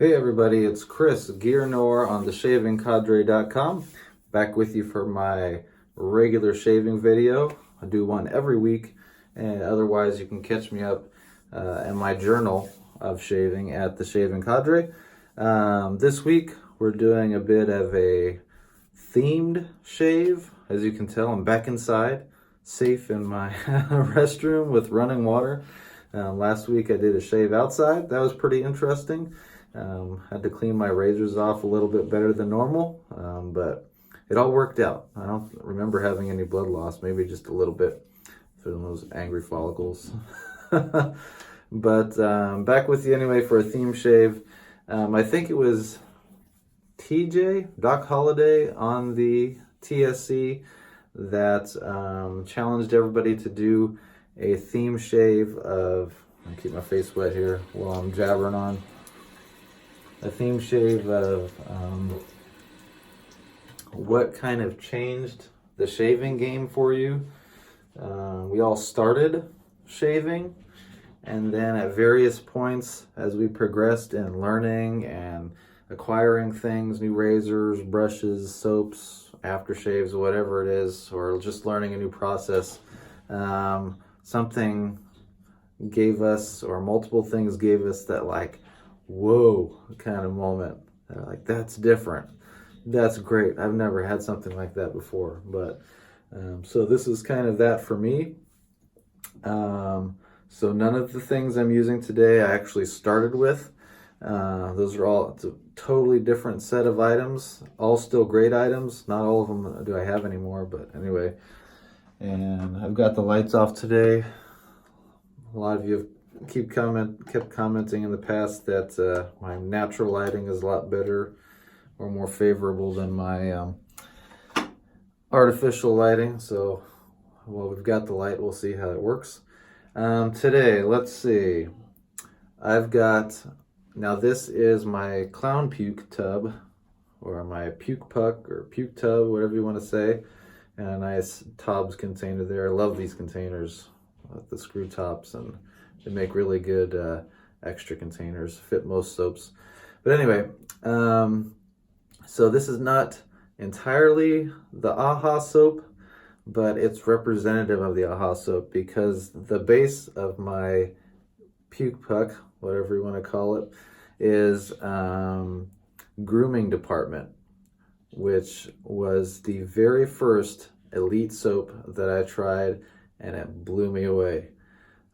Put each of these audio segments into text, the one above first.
Hey everybody, it's Chris, GearNoir on theshavingcadre.com, back with you for my regular shaving video. I do one every week, and otherwise you can catch me up in my journal of shaving at The Shaving Cadre. This week we're doing a bit of a themed shave. As you can tell, I'm back inside, safe in my restroom with running water. Last week I did a shave outside. That was pretty interesting. Had to clean my razors off a little bit better than normal, but it all worked out. I don't remember having any blood loss, maybe just a little bit through those angry follicles. But back with you anyway for a theme shave. I think it was TJ, Doc Holliday on the TSC that challenged everybody to do a theme shave of, I'll keep my face wet here while I'm jabbering on. A theme shave of what kind of changed the shaving game for you. We all started shaving, and then at various points as we progressed in learning and acquiring things, new razors, brushes, soaps, aftershaves, whatever it is, or just learning a new process, something gave us, or multiple things gave us that like, whoa kind of moment. Like, that's different, that's great, I've never had something like that before. But so this is kind of that for me. So none of the things I'm using today I actually started with. Those are all, it's a totally different set of items, all still great items. Not all of them do I have anymore, but anyway. And I've got the lights off today. A lot of you have kept commenting in the past that my natural lighting is a lot better or more favorable than my artificial lighting. So, well, we've got the light, we'll see how it works. Today, let's see. I've got, now this is my clown puke tub, or my puke puck, or puke tub, whatever you want to say. And a nice Tobs container there. I love these containers with the screw tops, and they make really good extra containers, fit most soaps. But anyway, so this is not entirely the AHA soap, but it's representative of the AHA soap because the base of my puke puck, whatever you want to call it, is Grooming Department, which was the very first elite soap that I tried, and it blew me away.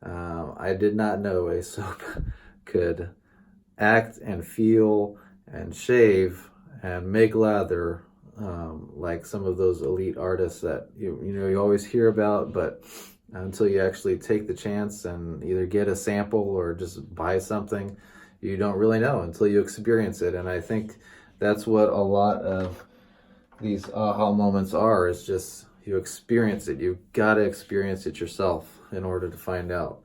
I did not know a soap could act and feel and shave and make lather like some of those elite artists that you always hear about, but until you actually take the chance and either get a sample or just buy something, you don't really know until you experience it. And I think that's what a lot of these aha moments are, is just you experience it. You've got to experience it yourself in order to find out.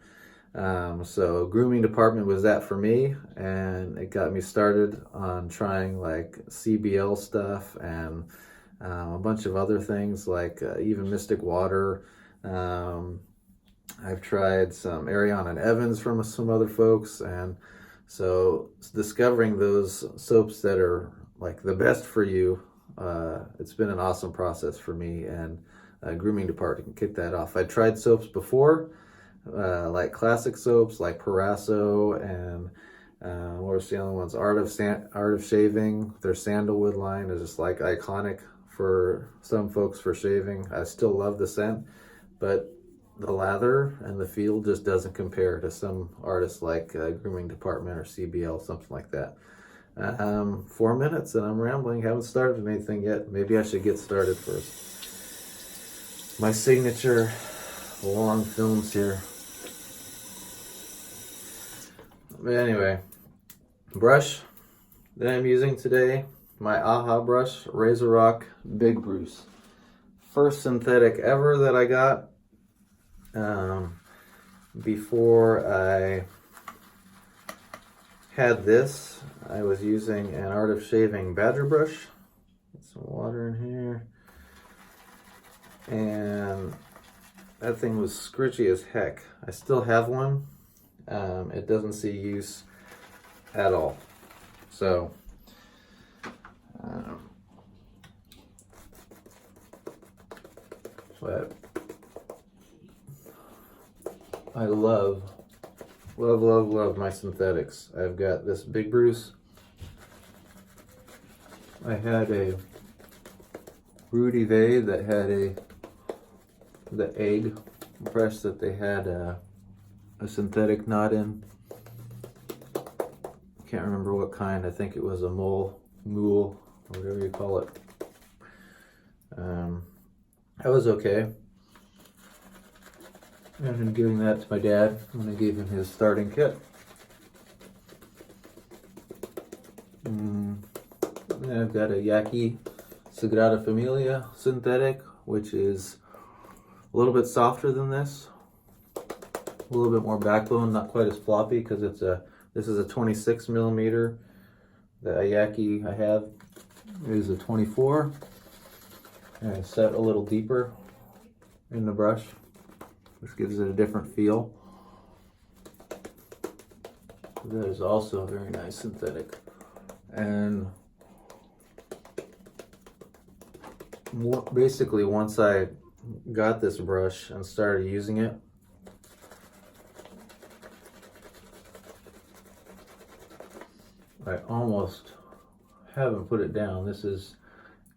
So Grooming Department was that for me, and it got me started on trying like CBL stuff and a bunch of other things, like even Mystic Water. I've tried some Ariana and Evans from some other folks, and so discovering those soaps that are like the best for you, it's been an awesome process for me, and Grooming Department can kick that off. I tried soaps before, like classic soaps like Parasso and what was the other ones? Art of Shaving. Their sandalwood line is just like iconic for some folks for shaving. I still love the scent, but the lather and the feel just doesn't compare to some artists like Grooming Department or CBL, something like that. 4 minutes and I'm rambling, haven't started anything yet. Maybe I should get started first. My signature long films here. But anyway, brush that I'm using today, my AHA brush, Razor Rock Big Bruce. First synthetic ever that I got. Before I had this, I was using an Art of Shaving Badger brush. Get some water in here. And that thing was scritchy as heck. I still have one. It doesn't see use at all. So but I love my synthetics. I've got this Big Bruce. I had a Rudy Vey that had the egg brush that they had a synthetic knot in. Can't remember what kind. I think it was a mule, or whatever you call it. That was okay. I ended up giving that to my dad when I gave him his starting kit. And I've got a Yaqui Sagrada Familia synthetic, which is a little bit softer than this. A little bit more backbone, not quite as floppy because this is a 26 millimeter. The Yaqui I have is a 24. And I set a little deeper in the brush, which gives it a different feel. That is also a very nice synthetic. And basically, once I got this brush and started using it, I almost haven't put it down. This is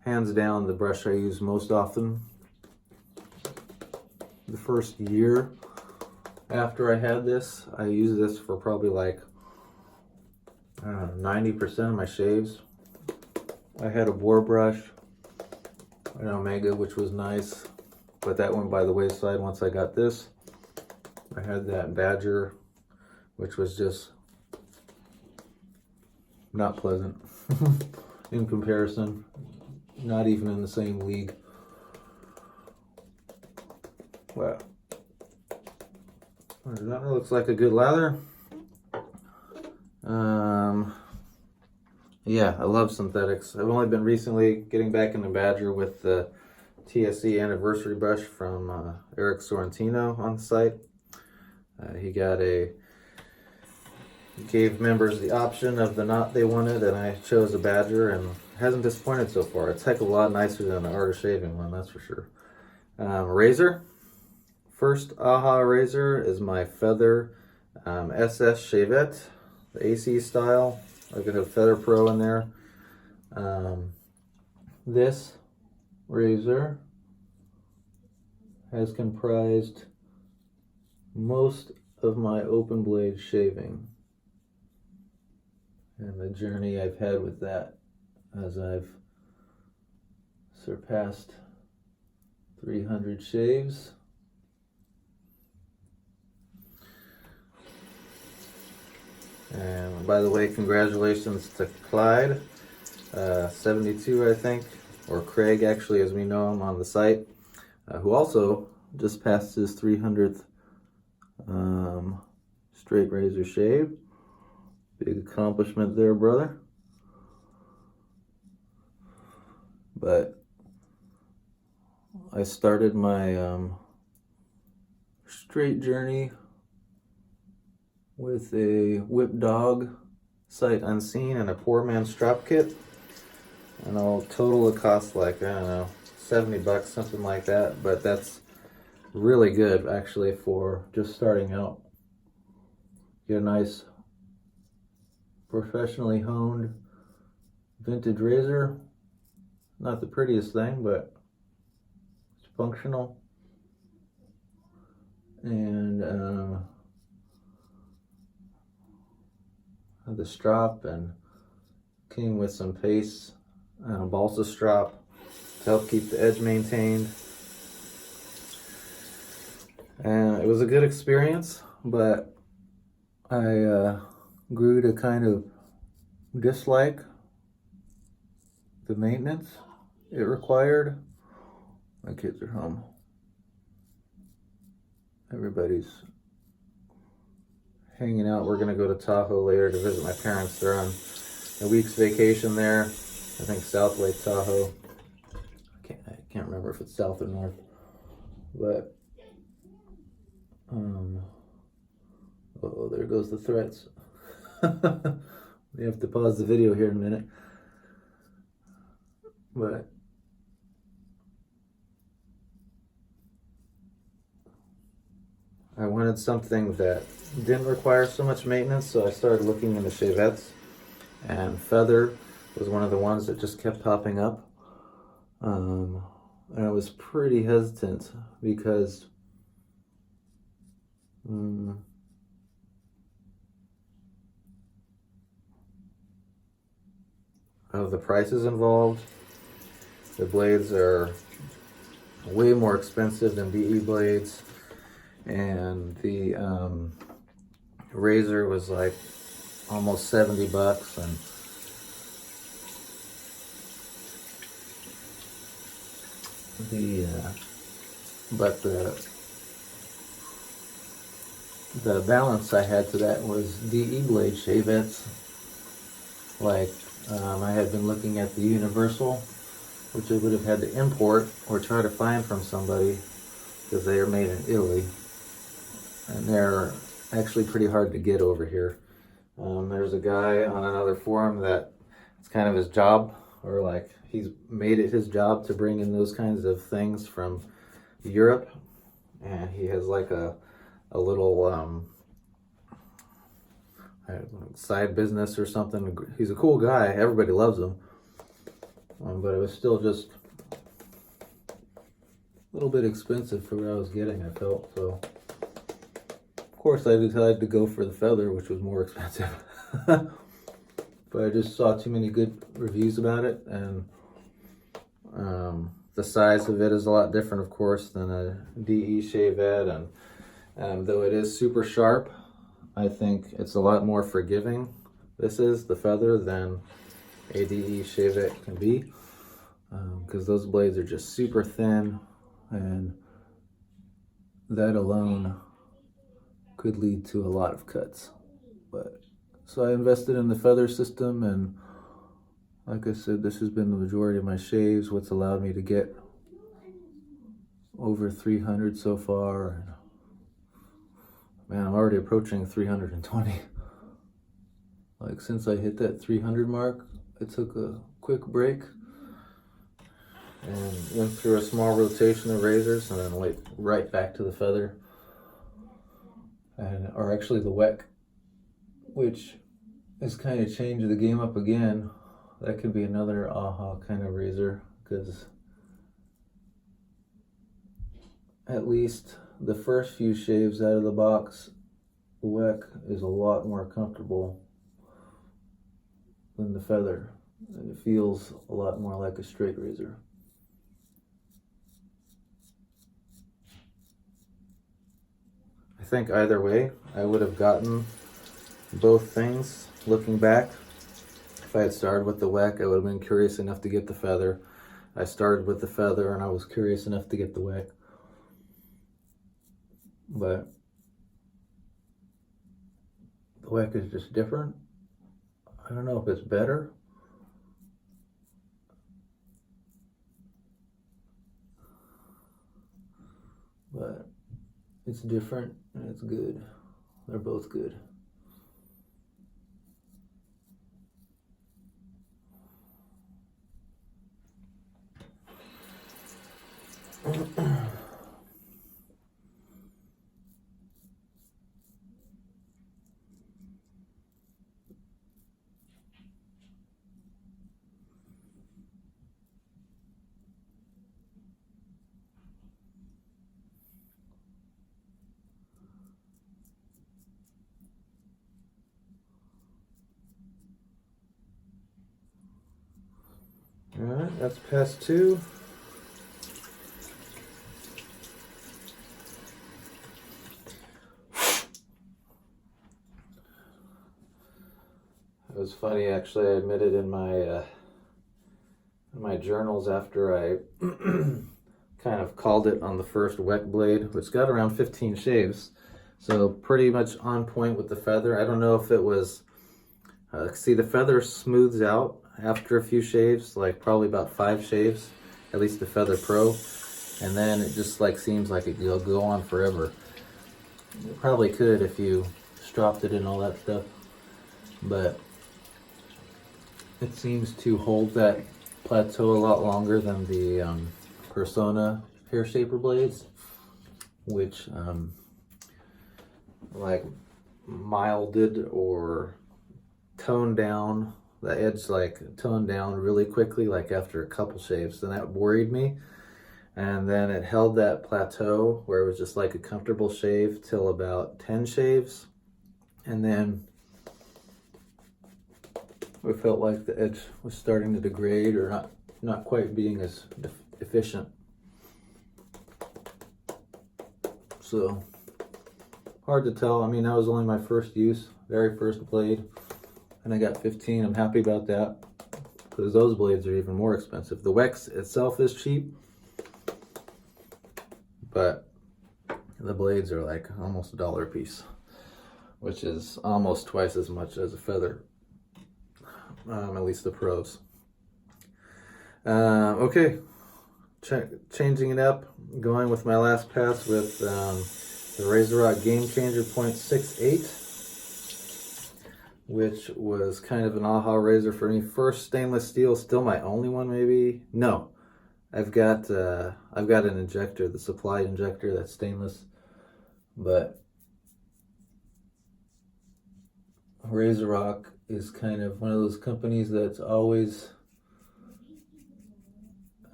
hands down the brush I use most often. The first year after I had this, I used this for probably like, I don't know, 90% of my shaves. I had a boar brush, an Omega, which was nice, but that went by the wayside once I got this. I had that Badger, which was just not pleasant in comparison. Not even in the same league. Wow. That looks like a good lather. Yeah, I love synthetics. I've only been recently getting back into Badger with the TSC anniversary brush from Eric Sorrentino on the site. He gave members the option of the knot they wanted, and I chose a Badger, and hasn't disappointed so far. It's a heck of a lot nicer than the Art of Shaving one, that's for sure. Razor. First AHA razor is my Feather SS Shavette, the AC style. I've got a Feather Pro in there. This razor has comprised most of my open blade shaving and the journey I've had with that as I've surpassed 300 shaves. And by the way, congratulations to Clyde, 72 I think, or Craig actually as we know him on the site, who also just passed his 300th straight razor shave. Big accomplishment there, brother. But I started my straight journey with a Whip Dog sight unseen and a poor man's strap kit, and all total it cost like, I don't know, 70 bucks, something like that, but that's really good actually for just starting out. Get a nice professionally honed vintage razor. Not the prettiest thing, but it's functional. And the strap, and came with some paste and a balsa strap to help keep the edge maintained. And it was a good experience, but I grew to kind of dislike the maintenance it required. My kids are home. Everybody's hanging out. We're gonna go to Tahoe later to visit my parents. They're on a week's vacation there. I think South Lake Tahoe. I can't remember if it's south or north, but oh, there goes the threats. You have to pause the video here in a minute. But I wanted something that didn't require so much maintenance, so I started looking into shavettes, and feather was one of the ones that just kept popping up. And I was pretty hesitant because of the prices involved. The blades are way more expensive than DE blades, and the razor was like almost $70, and the balance I had to that was DE blade shavettes. Like I had been looking at the Universal, which I would have had to import or try to find from somebody because they are made in Italy, and they're actually pretty hard to get over here. There's a guy on another forum that it's kind of his job, or like he's made it his job to bring in those kinds of things from Europe, and he has like a little side business or something. He's a cool guy, everybody loves him, but it was still just a little bit expensive for what I was getting, I felt. So of course I decided to go for the feather, which was more expensive. But I just saw too many good reviews about it, and the size of it is a lot different, of course, than a DE shavette, and though it is super sharp, I think it's a lot more forgiving, this is, the feather, than a DE shavette can be, because those blades are just super thin, and that alone could lead to a lot of cuts. But so I invested in the feather system, and like I said, this has been the majority of my shaves, what's allowed me to get over 300 so far. Man, I'm already approaching 320. Like, since I hit that 300 mark, I took a quick break and went through a small rotation of razors, and then went right back to the feather, or actually the WEC, which has kind of changed the game up again. That could be another aha kind of razor, because at least the first few shaves out of the box, the WEC is a lot more comfortable than the feather, and it feels a lot more like a straight razor. I think either way, I would have gotten both things. Looking back, if I had started with the WEC, I would have been curious enough to get the feather. I started with the feather and I was curious enough to get the WEC. But the WEC is just different. I don't know if it's better, but it's different and it's good. They're both good. All right, that's pass 2. It was funny, actually. I admitted in my journals after I kind of called it on the first WEC blade, which got around 15 shaves, so pretty much on point with the feather. I don't know if it was see, the feather smooths out after a few shaves, like probably about 5 shaves, at least the Feather Pro, and then it just like seems like it'll go on forever. It probably could if you stropped it and all that stuff, but It seems to hold that plateau a lot longer than the Persona hair shaper blades, which like milded or toned down the edge, like toned down really quickly, like after a couple shaves, and that worried me. And then it held that plateau where it was just like a comfortable shave till about 10 shaves, and then it felt like the edge was starting to degrade or not quite being as efficient. So hard to tell. I mean, that was only my first use, very first blade, and I got 15. I'm happy about that because those blades are even more expensive. The wax itself is cheap, but the blades are like almost $1 a piece, which is almost twice as much as a feather, at least the pros. Okay, changing it up, going with my last pass with the Razor Rock Game Changer .68, which was kind of an aha razor for me. First stainless steel, still my only one maybe. No, I've got an injector, the supply injector that's stainless, but Razor Rock is kind of one of those companies that's always,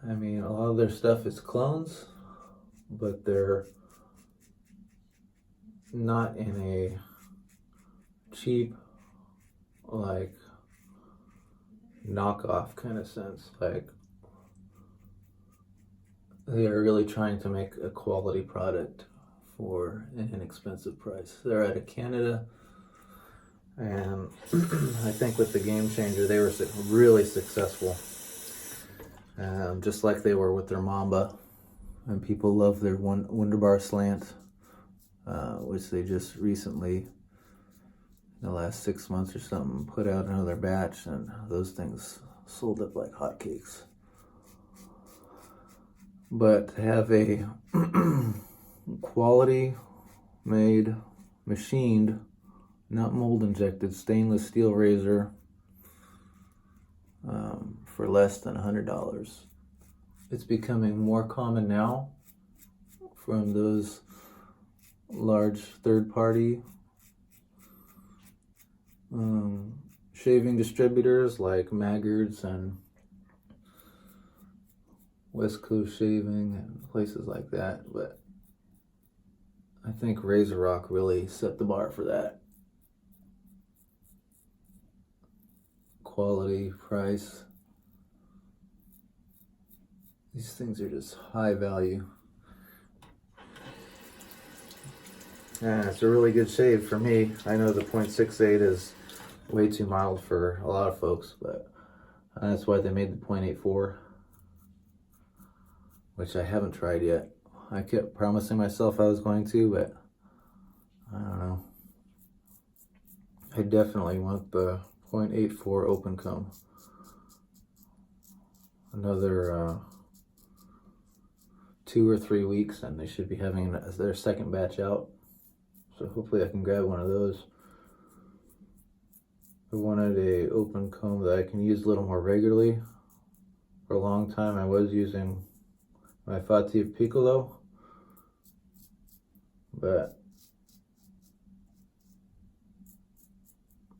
I mean, a lot of their stuff is clones, but they're not in a cheap, like, knockoff kind of sense. Like, they are really trying to make a quality product for an inexpensive price. They're out of Canada, and I think with the Game Changer, they were really successful. Just like they were with their Mamba, and people love their Wunderbar slant, which they just recently, in the last 6 months or something, put out another batch, and those things sold up like hotcakes. But to have a quality made, machined, not mold injected stainless steel razor for less than $100. It's becoming more common now from those large third-party shaving distributors like Maggards and West Coast Shaving and places like that. But I think Razor Rock really set the bar for that. Quality, price. These things are just high value. Yeah, it's a really good shave for me. I know the .68 is way too mild for a lot of folks, but that's why they made the .84, which I haven't tried yet. I kept promising myself I was going to, but I don't know. I definitely want the .84 open comb. Another 2 or 3 weeks, and they should be having their second batch out. So hopefully I can grab one of those. I wanted a open comb that I can use a little more regularly. For a long time I was using my Fatih Piccolo, but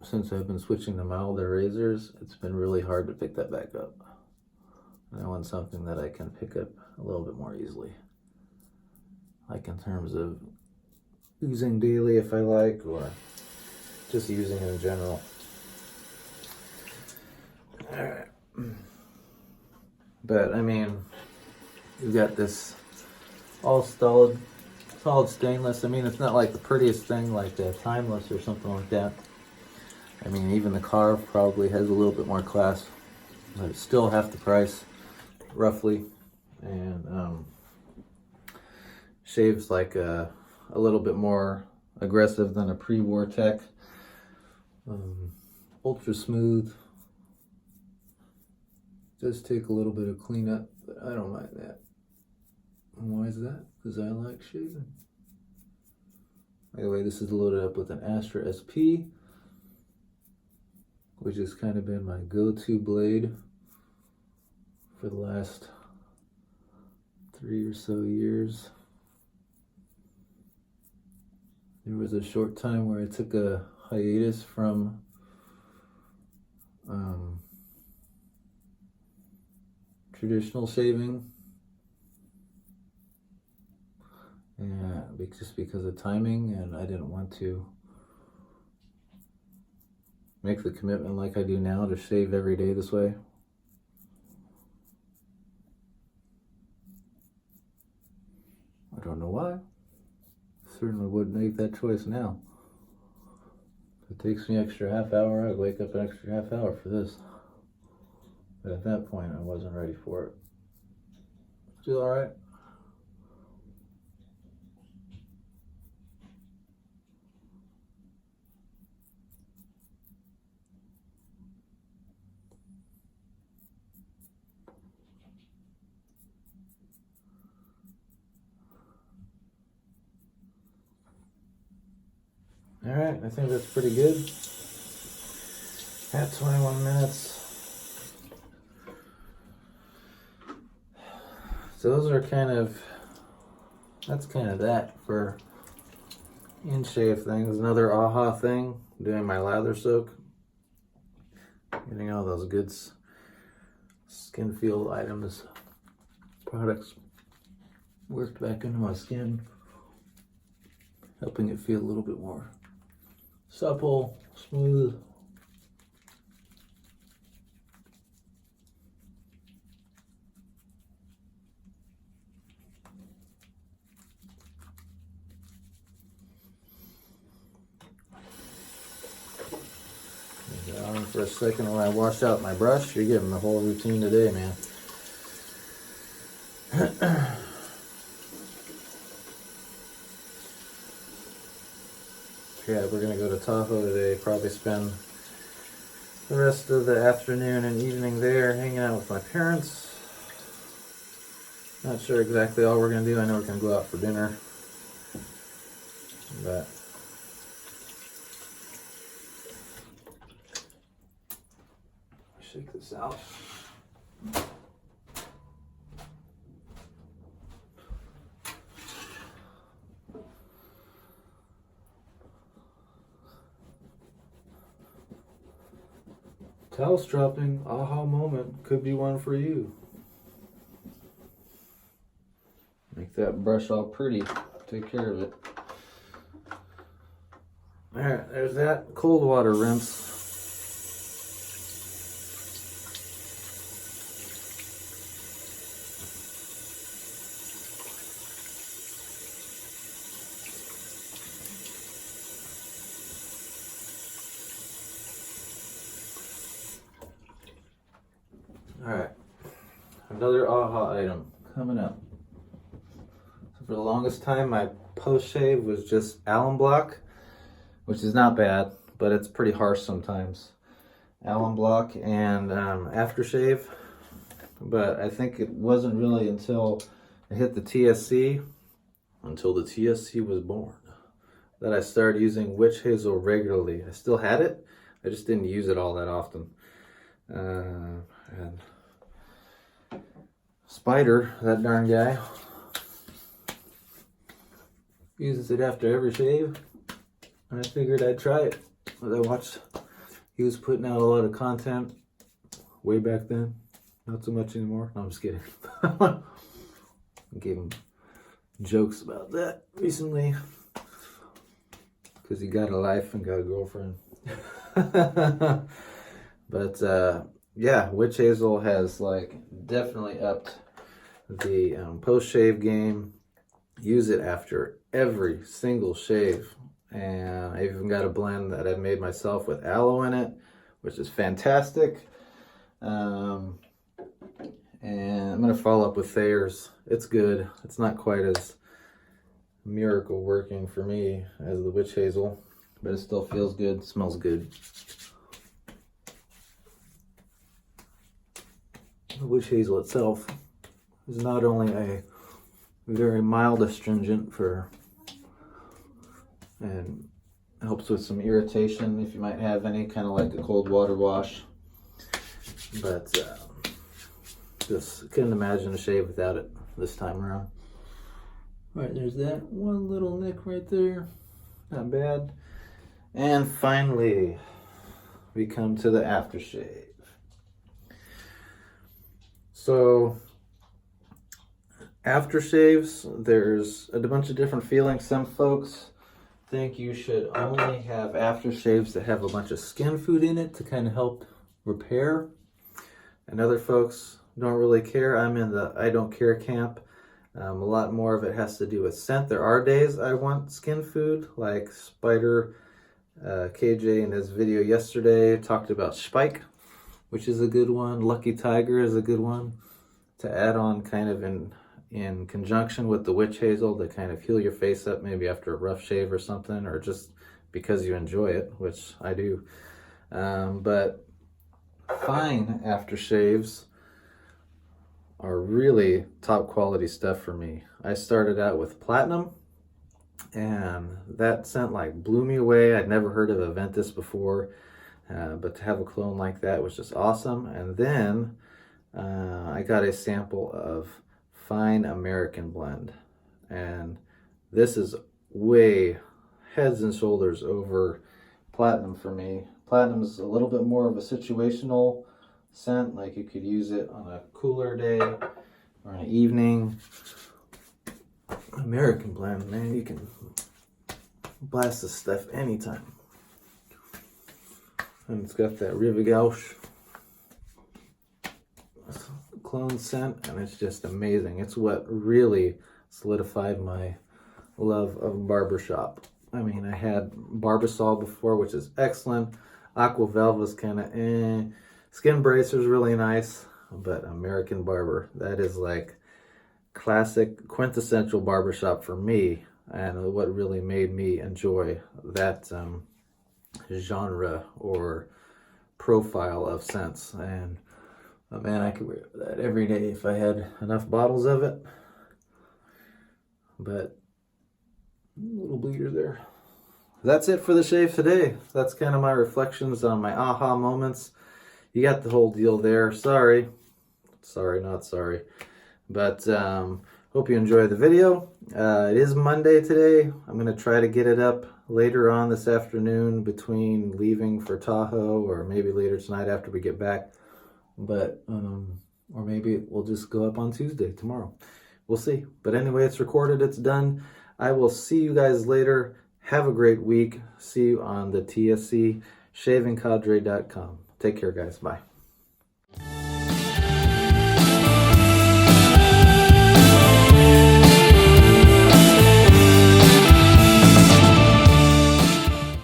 since I've been switching to milder razors, it's been really hard to pick that back up. And I want something that I can pick up a little bit more easily. Like in terms of using daily if I like, or just using it in general. Alright. But I mean, you've got this all solid stainless. I mean, it's not like the prettiest thing like the Timeless or something like that. I mean, even the carve probably has a little bit more class, but it's still half the price, roughly. And shaves like a little bit more aggressive than a pre-war tech. Ultra smooth. Does take a little bit of cleanup, but I don't mind that. And why is that? Because I like shaving. By the way, this is loaded up with an Astra SP. which has kind of been my go-to blade for the last 3 or so years. There was a short time where I took a hiatus from traditional shaving, and just because of timing, and I didn't want to make the commitment like I do now to shave every day this way. I don't know why. Certainly wouldn't make that choice now. If it takes me an extra half hour, I'd wake up an extra half hour for this. But at that point, I wasn't ready for it. Feel alright? Alright, I think that's pretty good. At 21 minutes. So those are that's kind of that for in-shave things. Another AHA thing, doing my lather soak. Getting all those good skin feel items, products worked back into my skin, helping it feel a little bit more supple, smooth. On for a second while I wash out my brush. You're getting the whole routine today, man. Yeah, we're gonna go to Tahoe today. Probably spend the rest of the afternoon and evening there hanging out with my parents. Not sure exactly all we're gonna do. I know we're gonna go out for dinner, but shake this out. Towel stropping, aha moment, could be one for you. Make that brush all pretty, take care of it. Alright, there's that cold water rinse. Alright, another AHA item coming up. So for the longest time, my post-shave was just alum block, which is not bad, but it's pretty harsh sometimes. Alum block and aftershave, but I think it wasn't really until I hit the TSC, until the TSC was born, that I started using witch hazel regularly. I still had it, I just didn't use it all that often. And Spider, that darn guy, uses it after every shave, and I figured I'd try it. I watched, he was putting out a lot of content way back then, not so much anymore. No, I'm just kidding. I gave him jokes about that recently, because he got a life and got a girlfriend. But yeah, witch hazel has like definitely upped the post-shave game. Use it after every single shave, and I even got a blend that I've made myself with aloe in it, which is fantastic. And I'm gonna follow up with Thayer's. It's good. It's not quite as miracle working for me as the witch hazel, but it still feels good, smells good. The witch hazel itself is not only a very mild astringent and Helps with some irritation if you might have any, kind of like a cold water wash. But just couldn't imagine a shave without it this time around. All right, there's that one little nick right there. Not bad. And finally, we come to the aftershave. So, aftershaves, there's a bunch of different feelings. Some folks think you should only have aftershaves that have a bunch of skin food in it to kind of help repair. And other folks don't really care. I'm in the I don't care camp. A lot more of it has to do with scent. There are days I want skin food, like Spider KJ in his video yesterday talked about Spike, which is a good one. Lucky Tiger is a good one to add on kind of in conjunction with the witch hazel to kind of heal your face up maybe after a rough shave or something, or just because you enjoy it, which I do. But fine aftershaves are really top quality stuff for me. I started out with Platinum, and that scent like blew me away. I'd never heard of Aventus before, but to have a clone like that was just awesome. And then I got a sample of Fine American Blend, and this is way heads and shoulders over Platinum for me. Platinum is a little bit more of a situational scent, like you could use it on a cooler day or an evening. American Blend, man, you can blast this stuff anytime. And it's got that Rive Gauche clone scent, and it's just amazing. It's what really solidified my love of barbershop. I mean, I had Barbasol before, which is excellent. Aqua Velva's kind of Skin Bracer's really nice, but American Barber, that is like classic, quintessential barbershop for me, and what really made me enjoy that genre or profile of scents. And man, I could wear that every day if I had enough bottles of it. But little bleeder there. That's it for the shave today. That's kind of my reflections on my aha moments. You got the whole deal there. Sorry, not sorry. But hope you enjoyed the video. It is Monday today. I'm going to try to get it up later on this afternoon between leaving for Tahoe, or maybe later tonight after we get back. But, or maybe we'll just go up on Tuesday, tomorrow. We'll see. But anyway, it's recorded. It's done. I will see you guys later. Have a great week. See you on the TSC, shavingcadre.com. Take care, guys. Bye.